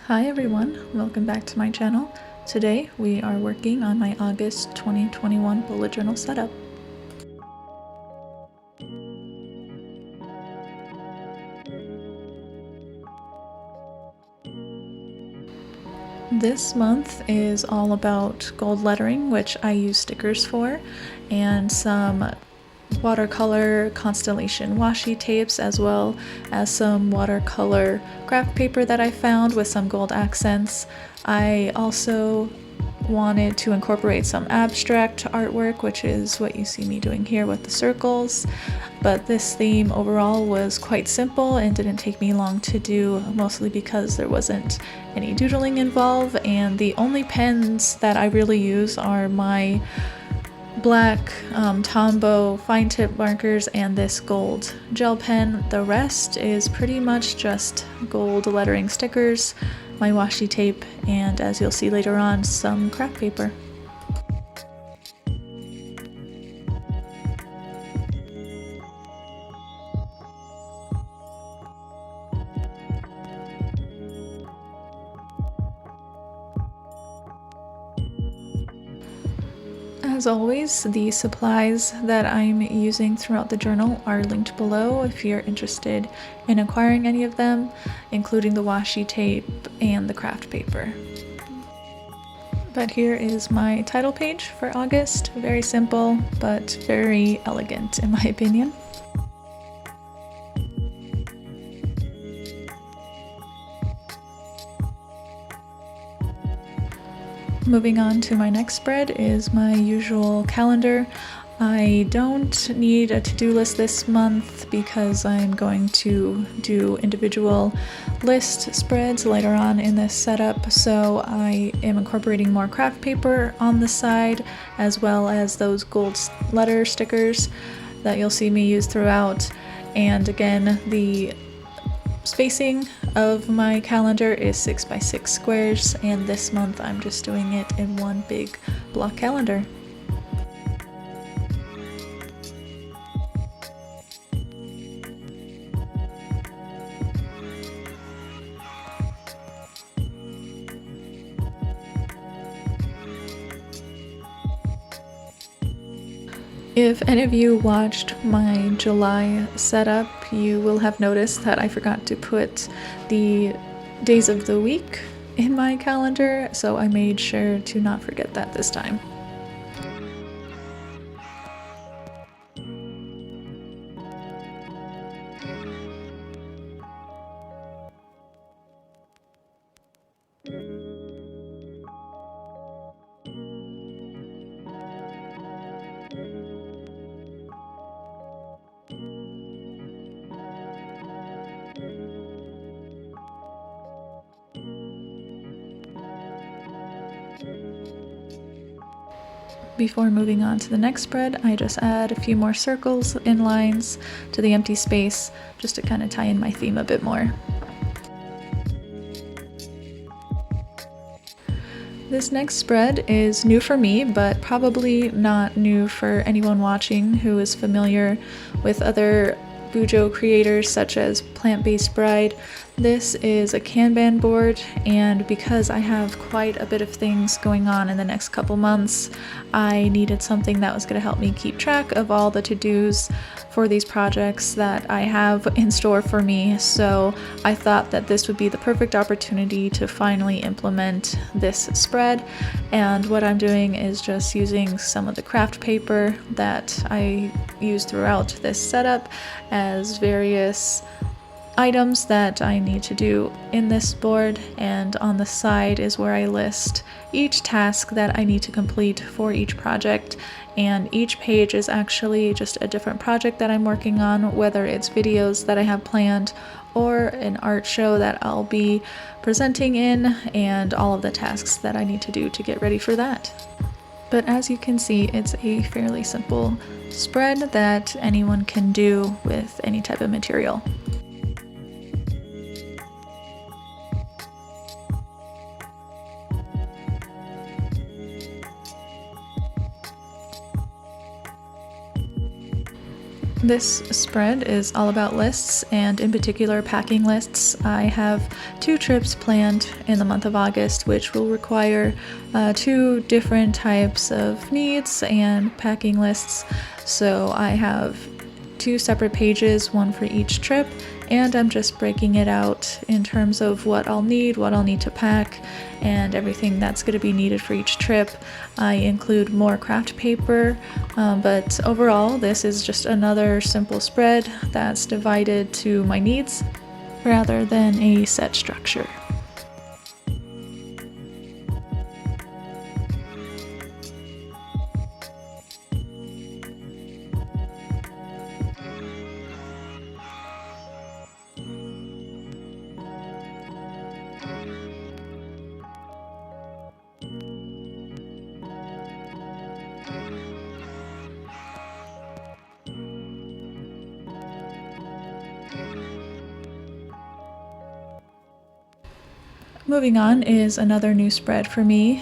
Hi everyone, welcome back to my channel. Today we are working on my August 2021 bullet journal setup. This month is all about gold lettering, which I use stickers for, and some watercolor constellation washi tapes, as well as some watercolor craft paper that I found with some gold accents. I also wanted to incorporate some abstract artwork, which is what you see me doing here with the circles, but this theme overall was quite simple and didn't take me long to do, mostly because there wasn't any doodling involved, and the only pens that I really use are my black Tombow fine tip markers and this gold gel pen. The rest is pretty much just gold lettering stickers, my washi tape, and as you'll see later on, some craft paper. As always, the supplies that I'm using throughout the journal are linked below if you're interested in acquiring any of them, including the washi tape and the craft paper. But here is my title page for August. Very simple, but very elegant in my opinion. Moving on to my next spread is my usual calendar. I don't need a to-do list this month because I'm going to do individual list spreads later on in this setup, so I am incorporating more craft paper on the side, as well as those gold letter stickers that you'll see me use throughout. And again, the spacing of my calendar is 6x6 squares, and this month I'm just doing it in one big block calendar. If any of you watched my July setup, you will have noticed that I forgot to put the days of the week in my calendar, so I made sure to not forget that this time. Before moving on to the next spread, I just add a few more circles and lines to the empty space just to kind of tie in my theme a bit more. This next spread is new for me, but probably not new for anyone watching who is familiar with other bujo creators such as Plant-Based Bride. This is a Kanban board, and because I have quite a bit of things going on in the next couple months, I needed something that was going to help me keep track of all the to-dos for these projects that I have in store for me. So I thought that this would be the perfect opportunity to finally implement this spread. And what I'm doing is just using some of the craft paper that I use throughout this setup as various items that I need to do in this board, and on the side is where I list each task that I need to complete for each project, and each page is actually just a different project that I'm working on, whether it's videos that I have planned or an art show that I'll be presenting in, and all of the tasks that I need to do to get ready for that. But as you can see, it's a fairly simple spread that anyone can do with any type of material. This spread is all about lists, and in particular packing lists. I have 2 trips planned in the month of August, which will require 2 different types of needs and packing lists. So I have 2 separate pages, one for each trip, and I'm just breaking it out in terms of what I'll need to pack, and everything that's going to be needed for each trip. I include more craft paper, but overall this is just another simple spread that's divided to my needs rather than a set structure. Moving on is another new spread for me.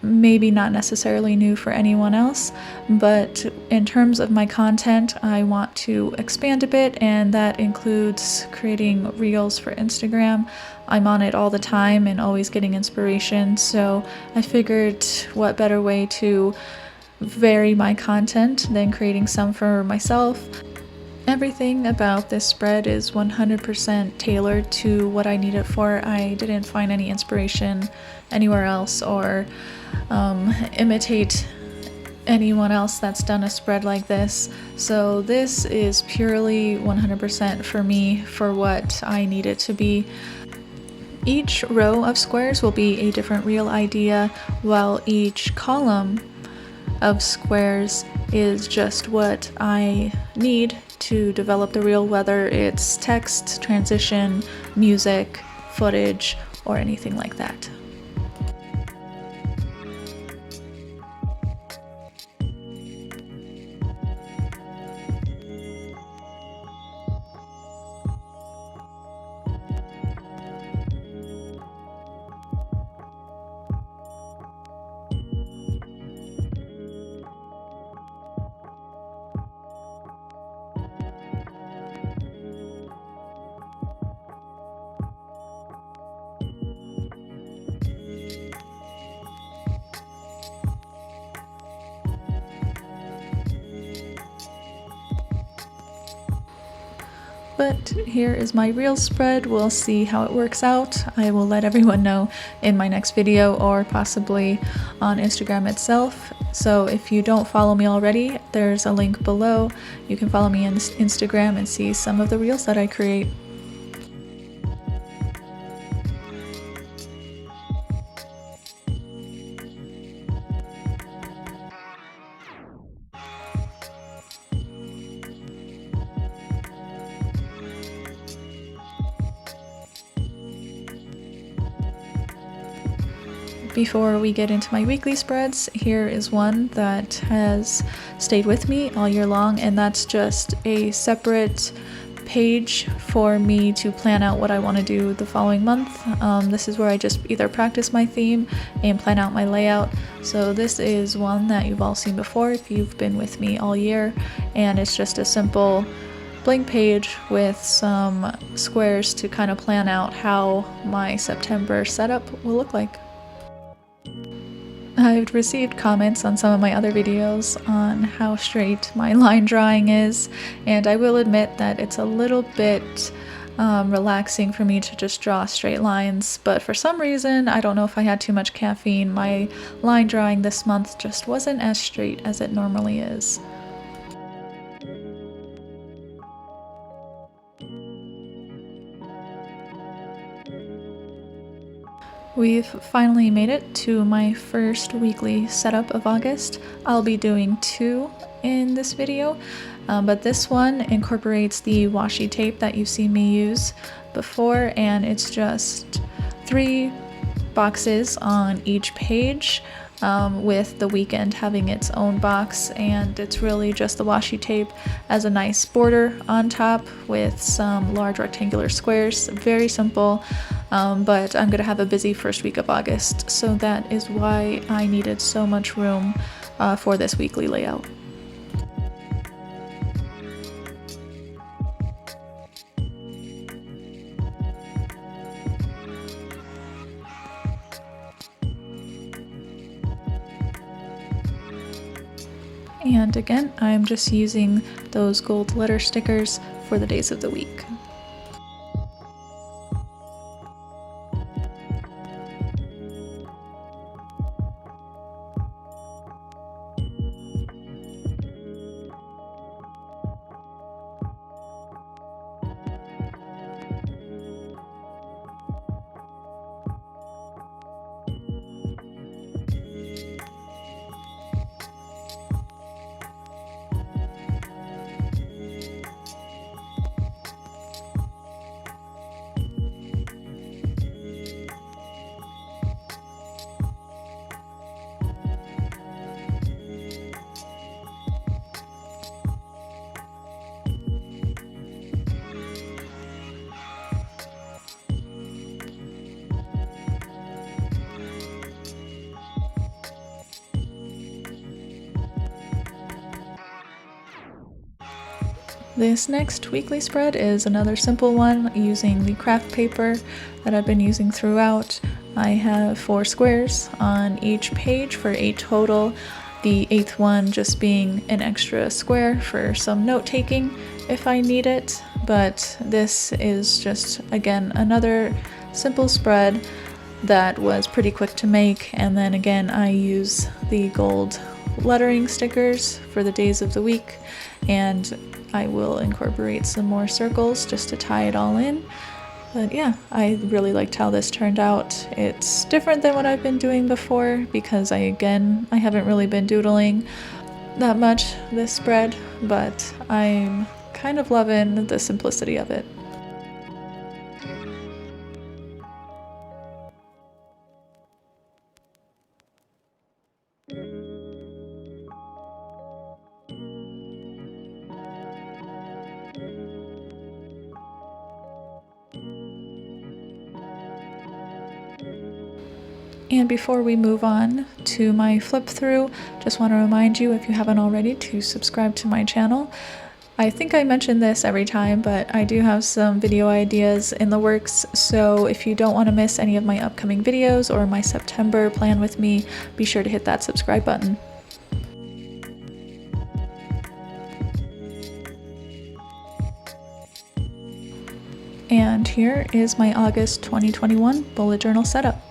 Maybe not necessarily new for anyone else, but in terms of my content, I want to expand a bit, and that includes creating reels for Instagram. I'm on it all the time and always getting inspiration, so I figured what better way to vary my content than creating some for myself. Everything about this spread is 100% tailored to what I need it for. I didn't find any inspiration anywhere else or imitate anyone else that's done a spread like this. So this is purely 100% for me, for what I need it to be. Each row of squares will be a different reel idea, while each column of squares is just what I need to develop the reel, whether it's text, transition, music, footage, or anything like that. But here is my reel spread. We'll see how it works out. I will let everyone know in my next video, or possibly on Instagram itself. So if you don't follow me already, there's a link below. You can follow me on Instagram and see some of the reels that I create. Before we get into my weekly spreads, here is one that has stayed with me all year long, and that's just a separate page for me to plan out what I want to do the following month. This is where I just either practice my theme and plan out my layout. So this is one that you've all seen before if you've been with me all year, and it's just a simple blank page with some squares to kind of plan out how my September setup will look like. I've received comments on some of my other videos on how straight my line drawing is, and I will admit that it's a little bit relaxing for me to just draw straight lines, but for some reason, I don't know if I had too much caffeine, my line drawing this month just wasn't as straight as it normally is. We've finally made it to my first weekly setup of August. I'll be doing 2 in this video, but this one incorporates the washi tape that you've seen me use before, and it's just 3 boxes on each page, with the weekend having its own box, and it's really just the washi tape as a nice border on top with some large rectangular squares. Very simple, but I'm gonna have a busy first week of August, so that is why I needed so much room for this weekly layout. And again, I'm just using those gold letter stickers for the days of the week. This next weekly spread is another simple one using the craft paper that I've been using throughout. I have 4 squares on each page for 8 total, the 8th one just being an extra square for some note taking if I need it, but this is just, again, another simple spread that was pretty quick to make. And then again, I use the gold lettering stickers for the days of the week, and I will incorporate some more circles just to tie it all in. But yeah, I really liked how this turned out. It's different than what I've been doing before because I haven't really been doodling that much this spread, but I'm kind of loving the simplicity of it. And before we move on to my flip through, just want to remind you, if you haven't already, to subscribe to my channel. I think I mention this every time, but I do have some video ideas in the works, so if you don't want to miss any of my upcoming videos or my September plan with me, be sure to hit that subscribe button. And here is my August 2021 bullet journal setup.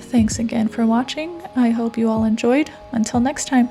Thanks again for watching. I hope you all enjoyed. Until next time.